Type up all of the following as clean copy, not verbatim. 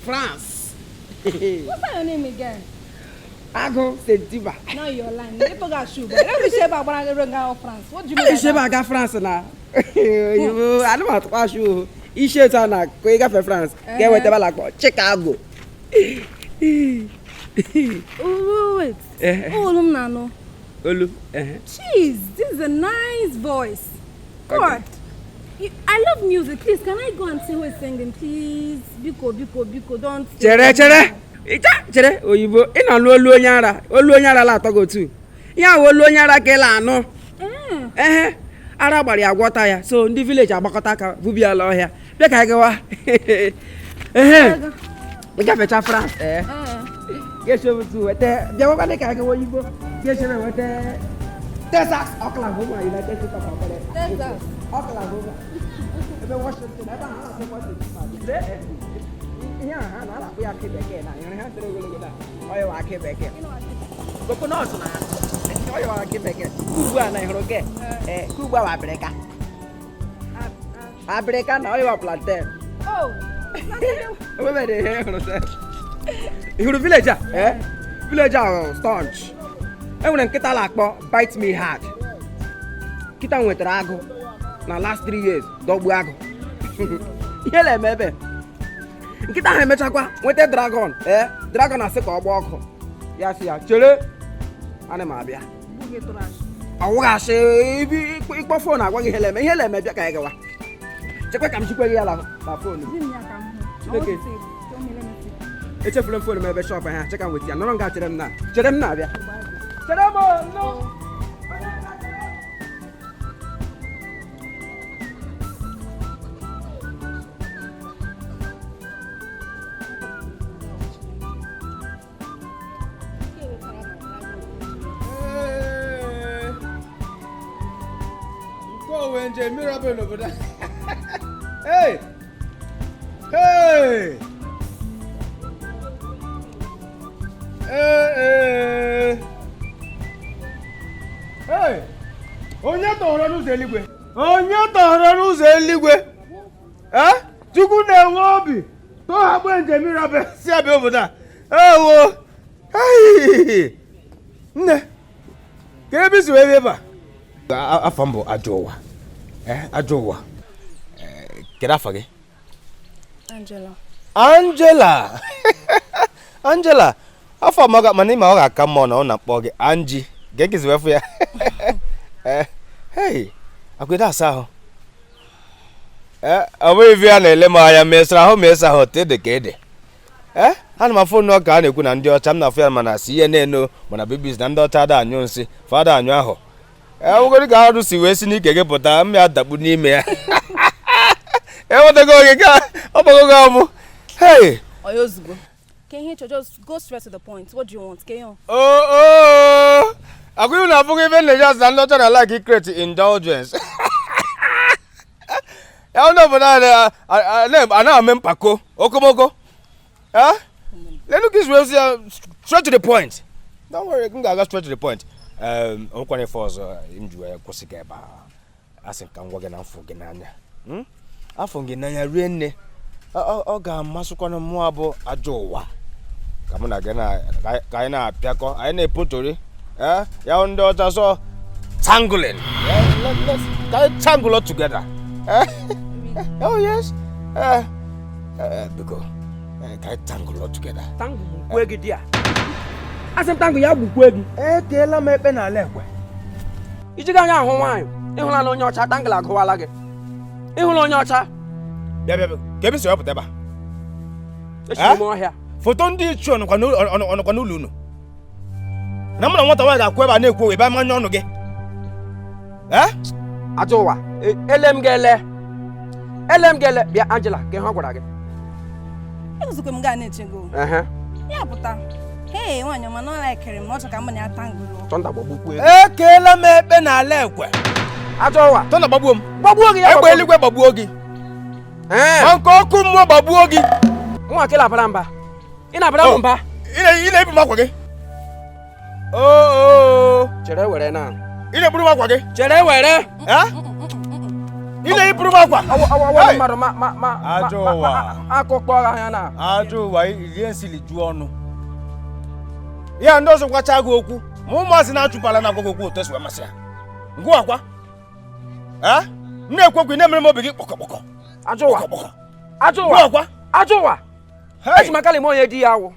France. What's your name again? Ago certify. No, you're lying. You took a shoe. Let me say about France. What do you mean? France now. I don't want to pass you. Ishe sana kwega for France. Get whatever like Chicago. Wait. Olum nano. Olu. Jeez, this is a nice voice. God. I love music. Please, can I go and see who is singing, please? Biko, don't. Chere, oyibo. Ina olu onyara la to go to. Ya olu onyara ke la no. Ara gbara ya gwọta ya. So ndị village agbakọta ka bubia la ohia. Bịa ka gawa. Ị fecha France. Get over to wete. Bịa kwa ka gawa oyibo. Get over wete. Texas, Oklahoma, United States of America. Texas, Oklahoma. Ebe Washington, ebe ha na Washington. Yeah, na we are Quebec na. You know how to go na. Oyo wa Quebec. Coconut na. Oyo wa Quebec. Kuba na horoge. Kuba wa Africa. Africa na oyo wa plantain. Oh. We be dey hear say. You village Village staunch. Enwere nkịta la-akpọ bite me hard. Nkịta nwetara agụ na last 3 years dọgbu agụ. Ihe na-eme ebe. Nkịta ahụ emechakwa nweta dragon. Dragon asị ka ọ gba ọkụ. Ya sị ya chere ana m abịa. Ọwụghasị ịkpọ fon agwa gị ihe na-eme bịa ka anyị gawa. Chekwa ka m chikwe gị ya na fon. Echefuru m fon m ebe shop ha cheka m weta ya nọrọ nga chere m na-abịa. No. Go when Jamie Robin over there. Hey. Hey! Onye tọrọ n'ụzọ eluigwe. Chukwu na-enwe obi. Tọọ gbe njem irabe si abịa obodo a. Ewo. Nne. Ka ebe si wee ebe a. Afọ mbụ Ajọwa. Ajọwa. Kedu afọ gị? Angela. Afọ maga mana ime ọ ga-aka mma na ọ na-akpọ gị Angie. Gengis wefu ya. Hey, akweda asa ahụ. Ọ ife ya na-ele m anya mesa ahụ tede ka ede. Ana m afọ n'ọka a na-ekwu na ndị ọcha m na-afụ ya mana CNN mana BBC na ndị ọcha ada anyụ nsị, fada anyụ ahụ. Ugodi ka ha si wee si n'ike gị pụta m ya dakpu n'ime ya. Ewetego oge ka ọ gbagogo ọmụ. Hey, Oyozugbo. Can you just go straight to the point? What do you want? Can you? Oh. I will not forgive the just and not like it create indulgence. I don't know, but I know I'm Paco. Okomoko. Let me get straight to the point. Don't worry, I can go straight to the point. I'm going to force enjoy Kosikeba. I think I'm working on Fogananya. I forget Nanya Rene. Oga Masukano Moabo Ajowa. Come on again, Kaina Piaco. I ain't Putori. Ya daughter so tangling. Let's tangle all together. Oh yes. Because can tangle all together. Tangle kwegi dia. Asem tangle ya bu kwegi. Kela me pe na lekwe. Ijiga nya ho wan. Ihula no nyocha tangle agwala gi. Ihula nyocha. Bia. Kebi so oputeba. Eshi mo ahia. Foto ndi chu on kwa n'ulu no. Na mụ na nwata nwaanyị ga-akwa ebe a na-ekwu ebe ama anya ọnụ gị. Ajọwa, ele m ga-ele bịa Angela ka ha gwara gị. Ezukwe m ga na-echego. Ya pụta. Hey, nwaanyị ma na like m ọchọ ka m na ya tangolo. Tonda gbagbu ego. Ekeela m ekpe na ala ekwe. Ajọwa, tonda gbagbuo m. Gbagbuo gị ya. Egbe eluigwe gbagbuo gị. Ma nke ọkụ mmụọ gbagbuo gị. Nwa akịla abara mba. Ị na-abara mba. Ị na-ebi m akwa gị. Oh. Chere were na. Ine buru makwa gị. Chere were. Ine buru makwa. Awa mmadụ ma. Ajọ ụwa. Akụkọ ya na. Ajọ ụwa ihe nsili ju ọnụ. Ya ndị ọzọ kwacha gị okwu. Ma ụmụazị na-achụpala na agwagwo okwu otu esi wee masị ya. Ngụ akwa. Na-ekwekwe na-emere m obi gị kpọkọkpọkọ. Ajọ ụwa. Ajọ ụwa. Eji maka lime onye di ya awụ.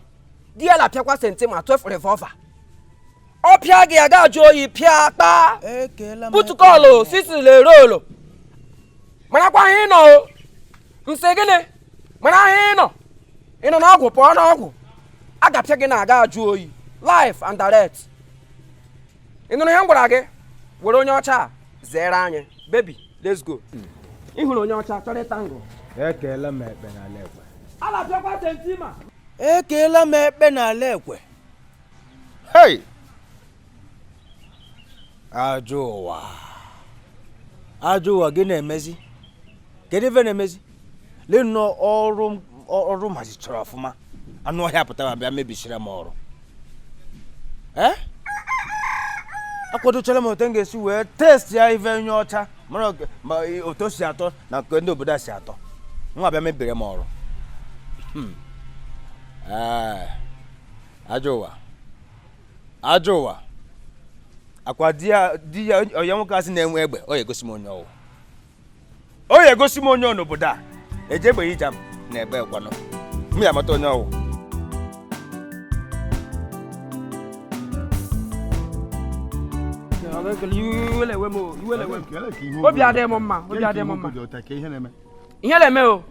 Di ya lapịakwa senti ma 12 revolver. Ọ pịa gị aga ajụ oyi pịa akpa. Putukọlụ sisi le rolo. Marakwa ihe ị nọ o. Nsị gịnị? Mara ihe ị nọ. Ị nọ n'ọgwụ pụọ n'ọgwụ. A ga-apịa gị na aga ajụ oyi. Life and direct. Ị nụrụ ihe m gwara gị? Were onye ọcha zere anyị. Baby, let's go. Ị hụrụ onye ọcha chọrọ ịtango. Ekele m ekpe n'ala ekwe. A na-apịakwa sentima. Ekele m ekpe n'ala ekwe. Hey! Ajọ ụwa. Ajọ ụwa gị na-emezi. Kedu ife na-emezi? Lee nnọọ ọrụ mazichara ọfụma. Anụ ọhịa pụtara bịa mebisiri m ọrụ. Akwadochara m otu m ga-esi wee test ya ife onye ọcha mara ma otu si atọ na nke ndị obodo a si atọ. Nwa bịa mebiri m ọrụ. Ajọ ụwa. Ajọ ụwa. Akwa di ya onye nwoke asị na-enwe egbe, ọ ga-egosi m onye ọwụ. Ọ ga-egosi m onye n'obodo a. Eje egbe hijab na egbe ekwanụ. M ya amata onye ọwụ. Obi adịghị m mma. Ihe na-eme o.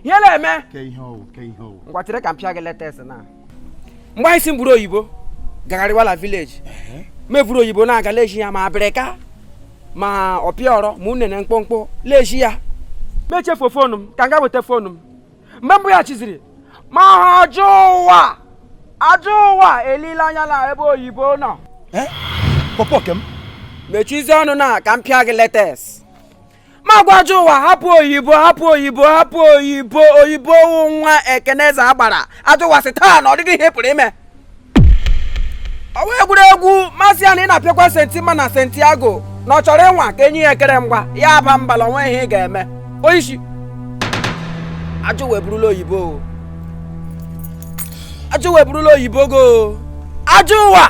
Ihe na-eme. Ngwa chere ka m pịa gị letes na. Mgbe anyị si mburu oyibo gagharịwala village. Mevuru oyibo na-aga leji ya ma abịrịka ma ọpịọrọ ma unene mkpụmkpụ leji ya. Mechefu fonu m ka m ga weta fonu m. Mgbe mbụ ya chiziri ma ajọ ụwa elile anya na ebe oyibo nọ. Pọpọ kem. Mechizie ọnụ na ka m pịa gị letes. Ma gwa ajọ ụwa hapụ oyibo nwa Ekeneze agbara. Ajọ ụwa sị taa na ọ dịghị ihe pụrụ ime. Ọwa egwuregwu masị ya na ị na-apịakwa sentima na Santiago na ọ chọrọ ịnwa ka enyi ya ekere mgba ya aba mbala onwe ihe ị ga-eme. Oishi ajọ weburula oyibo. Ajọ weburula oyibo go. Ajọ ụwa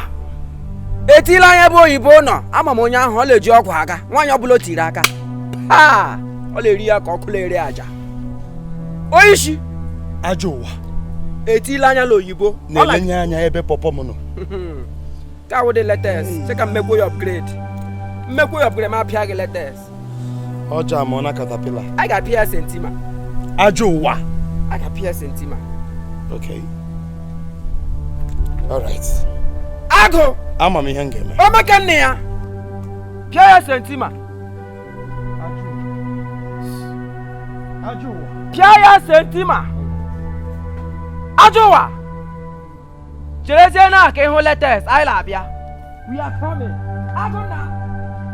etila anya ebe oyibo nọ. Ama m onye ahụ ọ na-eji ọgwụ aga. Nwaanyị ọbụla o tiri aka. Ọ na-eri ya ka ọkụ na-eri aja. Oishi Ajọ ụwa etila anya l'oyibo na-elenye anya ebe pọpọ m nọ. Ka wo de letters se ka mmekwo your upgrade. Mmekwo your upgrade ma pịa gị letters. Ọja m na caterpillar. I ga pịa sentima. Ajọ ụwa. I ga pịa sentima. Okay. All right. Agụ. Ama m ihe m ga-eme. O meke nne ya. Pịa ya sentima. Ajọ ụwa. Pịa ya sentima. Ajọ ụwa. Cherezie na ka ịhụ letters anyị na-abịa. We are coming. Agụ na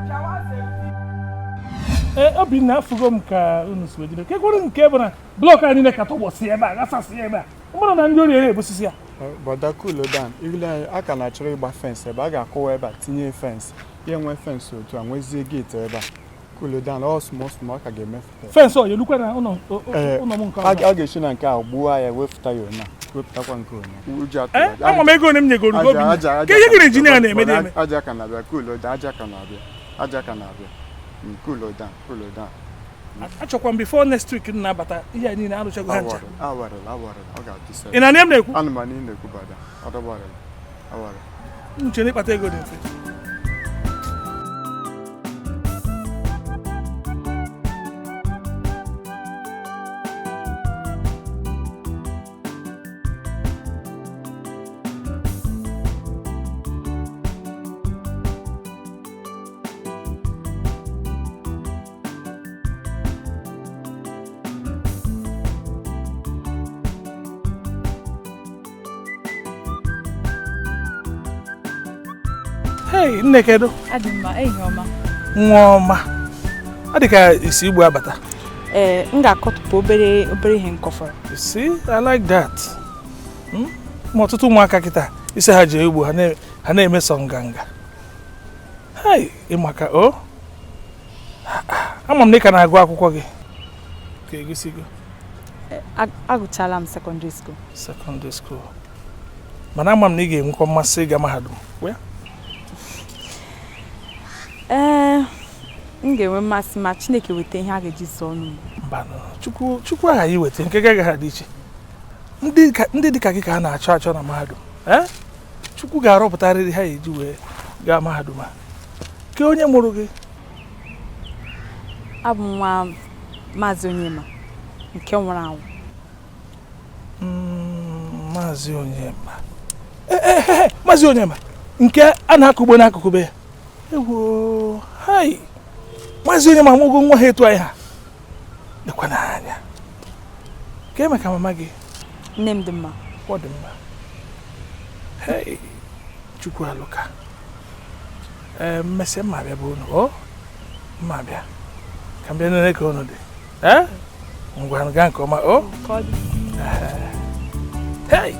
pịawa sentima. Obinna afụgo m ka unu si wejide. Ke kwuru nke bụ na blọk anyị niile ka tọgbọsi ebe a gasasị ebe a. Mmadụ na ndị ori na-ebosisi ya. Bọda cool down. Ile aka na-achọrọ ịgba fence ebe a ga-akụwa ebe a tinye fence. Ya enwe fence otu a nwezie gate ebe a. Cool down all small ka ga-emefụta. Fence ọ yelukwa na ụlọ m nke a ga-esi na nke a gbuo ya wefụta ya ona. Wepụtakwa nke ona. Uju atụ. Ama m ego m nyegoro gị obi. Ka ihe gịrị injinia na-eme. Aja ka na-abịa cool down aja ka na-abịa. Cool down. Achọkwa m before next week na-abata ihe niile arụchago ha ncha. Awara ọ ga-atụsa. Ị na-eme m na-ekwu? Anụ ma niile na-ekwu bada. Awara. Uche na ịkpata ego dị mfe. Hey, nne kedu? Adị mma, enyi ọma. Nwa ọma. Adị ka isi Igbo abata. M ga-akọtụpụ obere ihe nkọfọrọ. See, I like that. Ma ọtụtụ ụmụaka kịta isi ha ji Igbo ha ha na-eme sọ nganga hai ịmaka o ama m na ị ka na-agụ akwụkwọ gị ka egosigo agụchala m secondary school mana ama m na ị ga-enwekwa mmasị ịga mahadum m ga-enwe mmasị ma Chineke weta ihe a ga-eji zụọ ọnụ mba Chukwu aghaghị iweta nke gaghị dị iche ndị dịka gị ka a na-achọ na mahadum Chukwu ga-arọpụtarịrị ha eji wee gaa mahadum a ke onye mụrụ gị abụ nwa Maazị Onyema nke nwụrụ anwụ Maazị Onyema Maazị Onyema nke a na-akụ ugbo n'akụkụ be ya ewo hai Maazị Onyema amụgo nwa ha etu anyị ha dịkwa n'anya ka eme ka mama gị nne m dị mma ọ dị mma hei Chukwu alụka mmesị mma bịa bụ unu mma bịa ka m bịa nene ka unu dị ngwa gaa nke ọma hei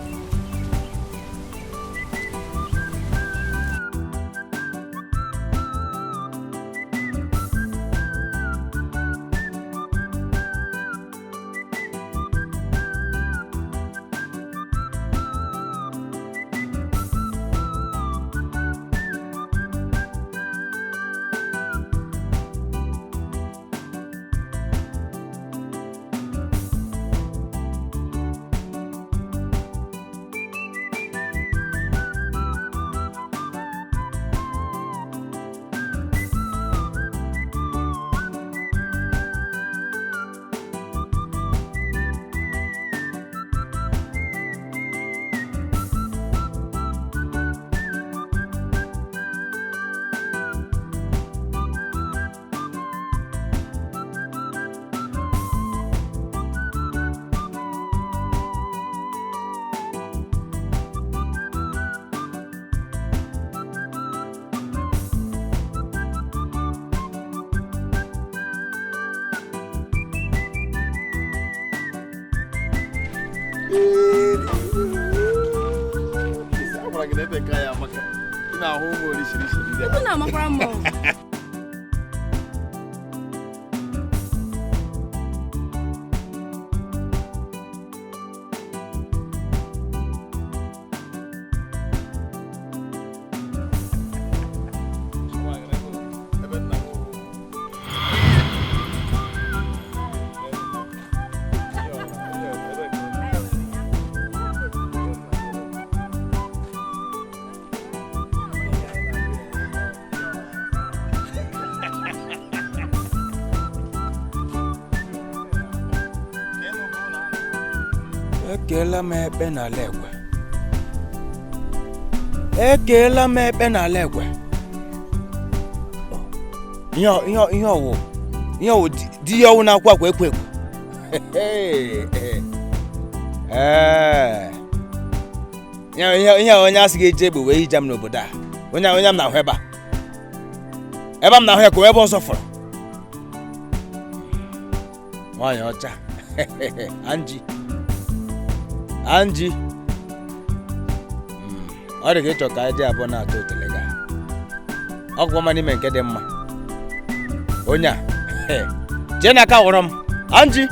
Ekela m ekpe n'ala ekwe. Ekela m ekpe n'ala ekwe. Ihe ọwụ di ya ọwụ na-akwa akwa ekwe ekwe. Ihe onye asị ga-eje egbe wee hija m n'obodo a. Onye m na-ahụ ebe a. Ebe m na-ahụ ya ka ebe ọzọ fọrọ. Nwaanyị ọcha. Anji ọ dị ka ịchọ ka anyị dị abụọ na-atọ otele ga ọgwụ ọma n'ime nke dị mma onye a jee n'aka wụrụ m Anji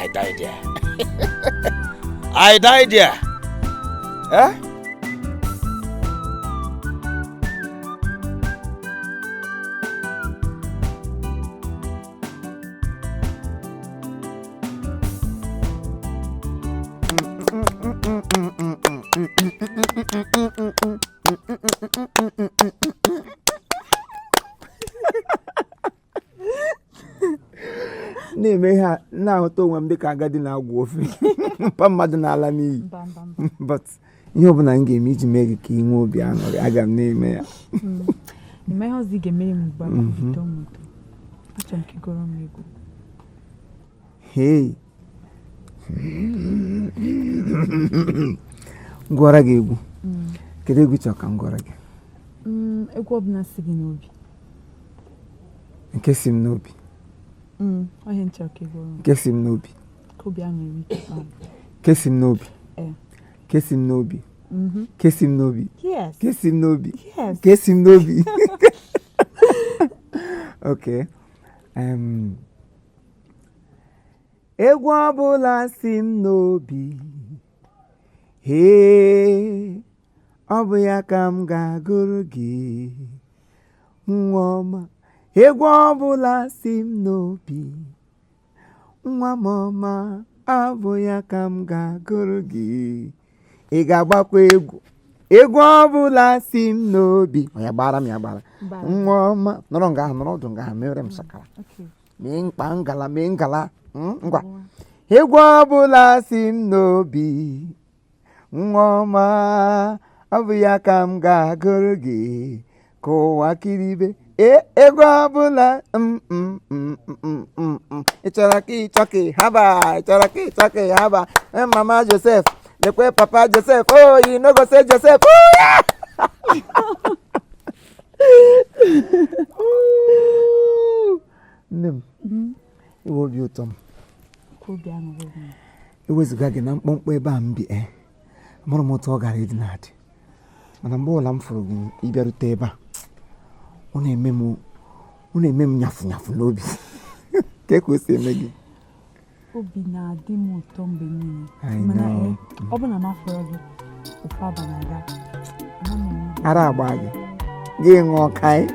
I died there. I died there. na-eme ha na-ahụta onwe m dịka agadi na-agwụ ofe mpa mmadụ n'ala n'iyi but ihe ọbụla m ga-eme iji mee gị ka ị nwee obi aṅụrị aga m na-eme ya ihe ọzọ ị ga-emere m ugbu a bido mmụta achọrọ m ka ị gụrụ m egwu hei gụọra gị egwu kedu egwu chọrọ ka m gụọra gị egwu ọbụla si gị n'obi nke si m n'obi ọhịa nchọ ka ị gụrụ m nke si m n'obi ka obi aṅụrị ike nke si m n'obi nke si m n'obi Kiss him Nobi. Yes. Kiss him Nobi. Yes. Kiss him Nobi. Okay. Egwu ọbụla si m n'obi. Hey, ọ bụ ya ka m ga-agụrụ gị. Nwa ọma. Egwu ọbụla si m n'obi. Nwa m ọma, ọ bụ ya ka m ga-agụrụ gị. Ị ga-agbakwa egwu. Egwu ọbụla si m n'obi. Ya gbara m ya gbara. Nwa ọma, nọrọ nga ahụ, nọrọ ọdụ nga ahụ, mere m sakara. Mee mkpa ngala, mee ngala. Ngwa. Egwu ọbụla si m n'obi. Nwa ọma, ọ bụ ya ka m ga-agụrụ gị. Ka ụwa kiribe. Egwu ọbụla ị chọrọ ka ịchọke haba, ị chọrọ ka ịchọke haba. Mama Joseph, lekwe papa Joseph, oh, you no go say Joseph. Nne m, iwe obi ụtọ m. Ewezuga gị na mkpọmkpọ ebe a m bi, amụrụ m otu ọ gara ịdị na-adị. Mana mgbe ọla m fụrụ gị ịbịarute ebe a, ọ na-eme m nyafu nyafu n'obi. Ka o si eme gị? Obi na-adị m ụtọ mgbe niile. Mana ọ bụ na m afọrọ gị, ofe abalị aga. Ara agba gị. Gị ṅụọ kaị.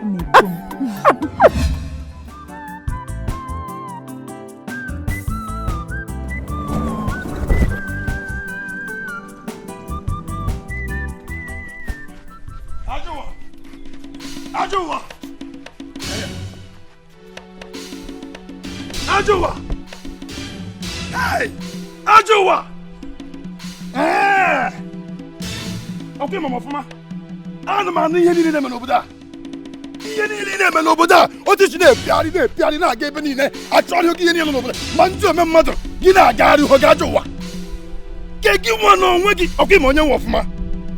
Ajowa! Hey! Ajowa! Okay, Mama Fuma. I'm not here in the Menobuda. Here in the Menobuda. What is the Piarina gave me? I try to get in the Manjo, my mother. Gina Gadu Hogajowa. Get you one on Wiki. Okay, Monya Wofma.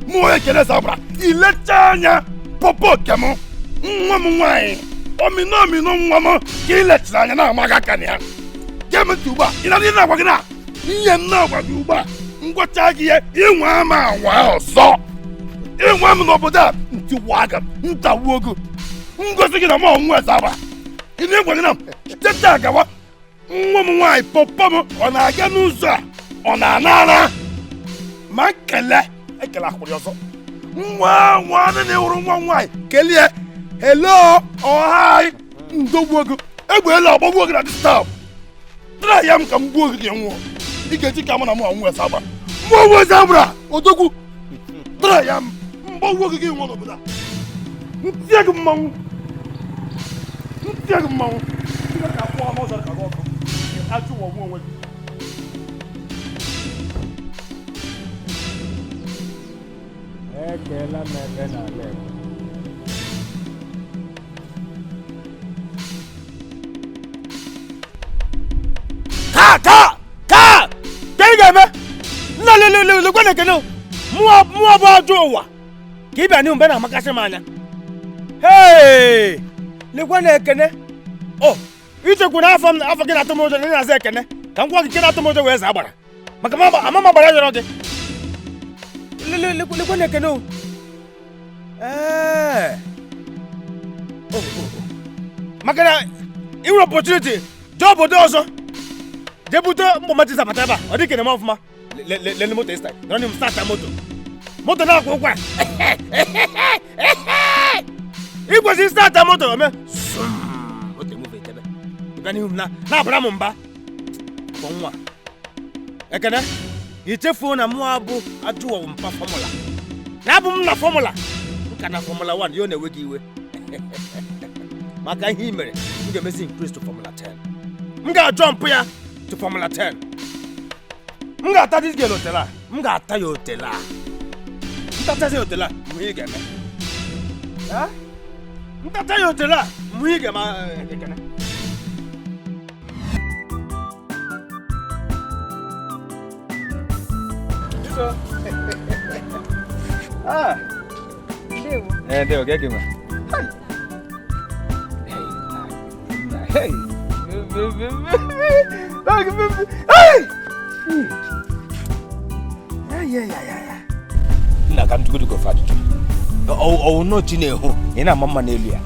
More Kelesabra. Electania. Popo Camo. Wine. Omi no mama, kilet na na magakania. Gem tuba, ina ni na wagina. Iye na waguba. Ngwacha giye, inwa ma wa so. Inwa m no boda, nti waga, nta wogu. Ngosi gina mo nwa saba. Ini wagina, teta gawa. Nwa m nwai popo mo, ona aga n'ụzọ, ona anana. Makele, ekela akwụrịọsọ. Nwa na ewuru nwa nwai, kelie. Hello, oh hi, Ndogwogo. Egwela agbagwo na this time. Try yam ka mgbo gị nwo. Ị ga-eji ka na mụ anwụ esaba. Mụ wo zabra, odogwu. Try yam mgbagwo gị nwo n'obodo. Ntie gị mmanwụ. Ị ga akwụ ọmụ ọzọ ka ọkụ. Ajụ wo onwe gị. Ekela mebe na lebe. Ka! Tegeme! Le gwana keno. Mua ba jowa. Ki ba ni umbe na makase manya. Hey! Le gwana kene. Oh, ite kuna afa kina tomojo ni na ze kene. Kan kwa kina tomojo we za bara. Maka mama bara yoro ge. Le gwana keno. Oh. Makana iwu opportunity. Job odozo. Debuto mbomati zapata ba. Odi kene mafuma. Le moto start. Don't you start moto. Moto na kwa kwa. Igbo si start moto me. Moto move tebe. Ibani na abra mumba. Konwa. Ekene. Itefo na mu abu ajuwa mpa formula. Na abu na formula. Nka na formula 1 yo na wegi iwe. Maka hi mere. Nge mesi increase to formula 10. Mga jump ya to formula 10. Mga ata this girl hotela. Mga ata yo hotela. Ntata se hotela. Muhige me. Ha? Ntata yo hotela. Muhige ma ekene. So. Deo, ¿qué es, man? Hey. na ka ntụgo go fajụjụ o no chinehu ị na-ama mma n'elu ya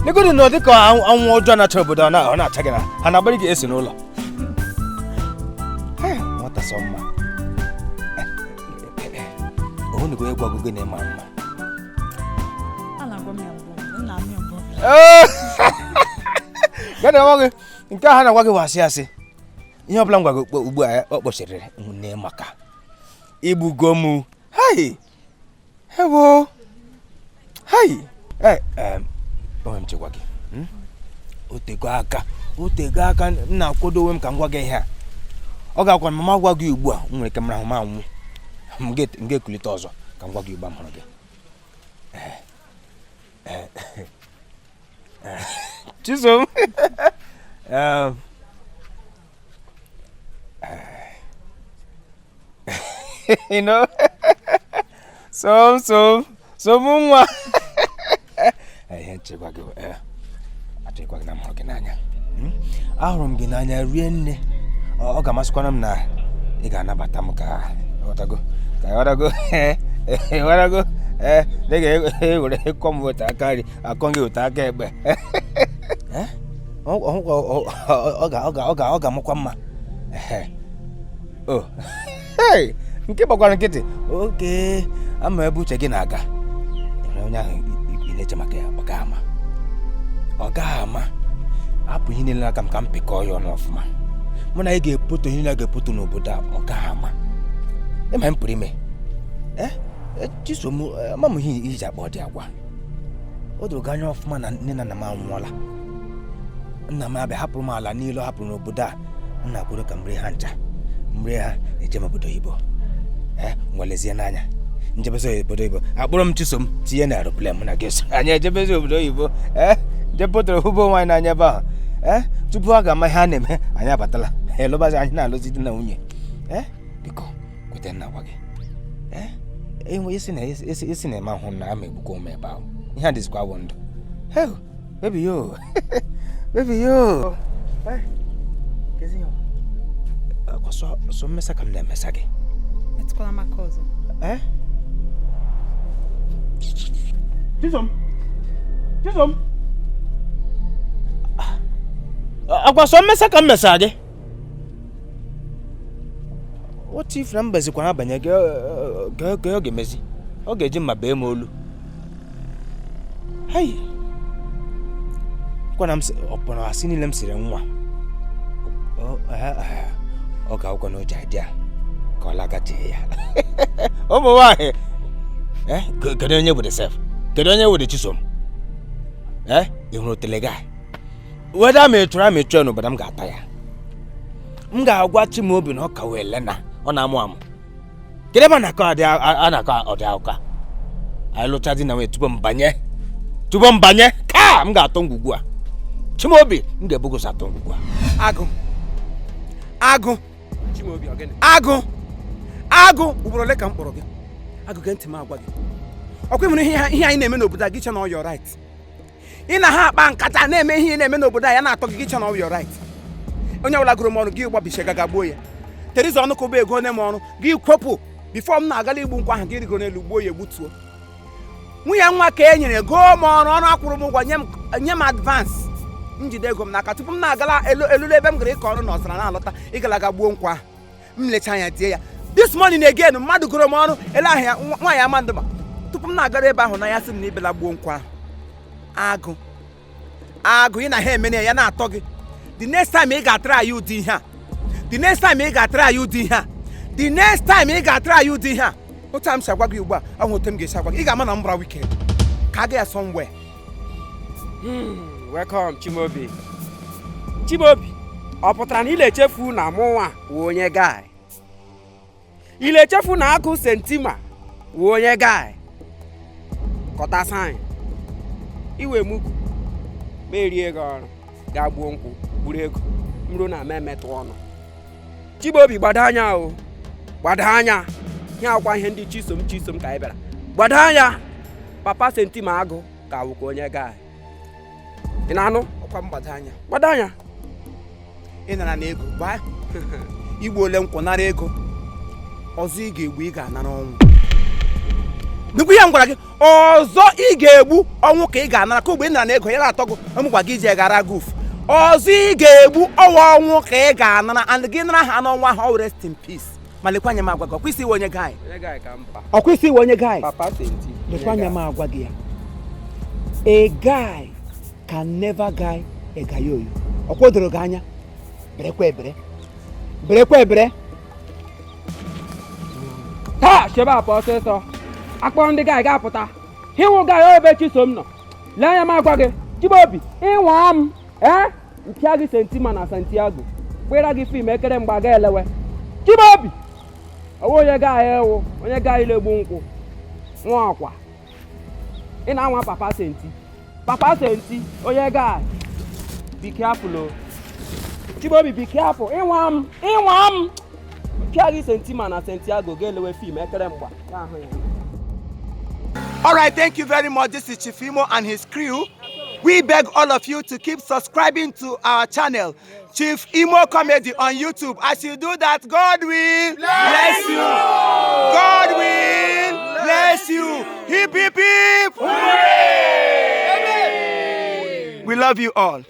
n'egodu na ọ dị ka anwụ ọjọọ na-acha obodo ọ na-acha gị na ha na-agbara gị esi n'ụlọ nwata sọ mma o nwere egwu ọgụgụ na-ema mma gana nwa gị nke ha na-agwa gị wasị asị ihe ọbụla m gwa gị ugbu a ọ kpọchiri nne maka igbugo m ewo onwe m chekwa gị otego aka m na-akwado onwe m ka m gwa gị ihe a ọ ga-akwa na mama gwa gị ugbu a m nwere ike mara ahụ ma nwụ m ga-ekulite ọzọ ka m gwa gị ugbu a m hụrụ gị Chisom you know so nwa chekwa gị achịkwa gị na mhụrụ gị n'anya ahụrụ m gị n'anya rie nne ọ ga-amasịkwana m na ị ga-anabata m ka ịghọtago dịga ewere ịkọ m weta aka nri akọ gị weta aka ekpe ọ ga-amụkwa mma nke gbakwara nkịtị oke ama ebe uche gị na-aga onye ahụ ị na-eche maka ya ọ gaghị ama hapụ ihe niile aka m ka m pịkọọ ya ọnụ ọfụma mụ na ị ga-epoto ihe niile a ga-epoto n'obodo a ọ gaghị ama ịma m pụrụ ime Chisom ama m ihe iji akpa ọ dị agwa o doro gị anya ọfụma na nne na nna m anwụọla nna m abịa hapụrụ m ala niile ọ hapụrụ n'obodo a m na-akwado ka mgbe ha ncha mgbe ha eje m obodo oyibo nwalezie n'anya njebezi obodo oyibo akpọrọ m Chisom tinye na aeroplane m na gị anyị ejebezi obodo oyibo jepụtara hụbo nwaanyị n'anya ebe ahụ tupu a ga-ama ihe a na-eme anyị abatala elụbazi anyị na-alụzi di na nwunye biko kweta nna gwa gị isi na-eme ahụ na ama egbukwa ụmụ ebe ahụ ihe a dịzikwa awụ ndụ baby yo so mmesa ka m na-emesa gị metụkwala maka ọzọ Chisom agwa so mmesa ka m mesa gị otu ifere m bezikwara abanye gị ọ ga-emezi ọ ga-eji mma bee m olu kwana m ọpụrụ asị niile m siri nwa ọ ga-akwụkwọ na oji adị a ka ọ lagachie ya ụmụ nwaanyị kedu onye bụ Therefor kedu onye bụ Chisom ị hụrụ telega weda ma ịchụrụ n'obodo m ga-ata ya m ga-agwa Chimaobim na ọ ka wee lena ọ na-amụ amụ kedu ebe a na-akọ ọdị akụkọ anyị lụcha di na nwunye tupu m banye ka m ga-atọ ngwugwu a Chimaobim m ga-ebugosi atọ ngwugwu a agụ ugboro ole ka m kpọrọ gị agụ gee ntị m agwa gị ọkwa ịmụrụ ihe anyị na-eme n'obodo a gị che na your right ị na ha akpa nkata na-eme ihe ị na-eme n'obodo a ya na-atọ gị che na your right onye ọbụla gụrụ m ọrụ gị gbabiche gaga gbuo ya teriza ọnụ kụba ego onye m ọrụ gị kwopụ bifọ m na-agala igbu nkwa ahụ gị rigoro n'elu gbuo ya egbutuo nwunye nwa ka e nyere goo m ọrụ akwụrụ m ụgwọ nye m advance njide ego m n'aka tupu m na-agala elu ebe m gara ịkọ ọrụ na ọzara na-alọta ịgalaga gbuo nkwa ahụ m lecha anya tie ya this morning again mmadụ goro m ọrụ ele ahụ ya nwaanyị amandụma tupu m na-agara ebe ahụ na ya sị m na ibela gbuo nkwa ahụ agụ ị na ha emene ya na-atọ gị the next time ị ga-atara ya ụdị ihe a otu a m si agwa gị ugbu a ahụ otu m ga-esi agwa gị ị ga-ama na m gbara wike ka a ga ya somewhere. Welcome Chimaobim ọ pụtara na ile echefu na mụnwa wụ onye guy ile echefu na akụ sentima wụ onye guy kọta sign iwe mugu merie ego ọrụ ga gbuo nkwụ gburu ego mrụ na emetụ ọnụ Chimaobim gbada anya ihe akwa ihe ndị chisom ka anyị bịara gbada anya papa sentima agụ ka wụkwa onye guy ị na-anụ ọkwa m gbada anya ị nara na ego gbaa igbo ole nkwụ nara ego ọzọ ị ga-egbu ị ga-ana n'ọnwụ. Nnukwu ihe m gwara gị ọzọ ị ga-egbu ọnwụ ka ị ga-anara ka ogbe nna na ego ya na-atọ gị ọmụgwa gị ji gara goof. Ọzọ ị ga-egbu ọnwụ ka ị ga-anara and gị nara ha n'ọnwa ahụ ọ rest in peace. Ma lekwa anya m agwa gị ọkwụsị iwe onye guy. Ọkwụsị iwe onye guy. Lekwa anya m agwa gị ya. A guy can never guy a gayoyo. Ọkwadoro gị anya. Berekwa ebere. taa chebe apụ ọsịsọ akpọrọ ndị gaị ga-apụta hiwụ gaị ebe Chisom nọ lee anya m agwa gị Chimaobi ịnwa m mpịa gị sentima na Santiago kpịra gị fim ekere mgbe aga elewe Chimaobi ọwụ onye gaị ewu onye gaị legbu nkwụ nwa ọkwa ị na-anwa papa senti onye gaị be careful o Chimaobi be careful ịnwa m Piagi sentima na Santiago gelewe film ekere mgba. All right, thank you very much. This is Chief Imo and his crew. We beg all of you to keep subscribing to our channel, Chief Imo Comedy on YouTube. As you do that, God will bless you. God will bless you. Hip, hip, hip. Hooray! We love you all.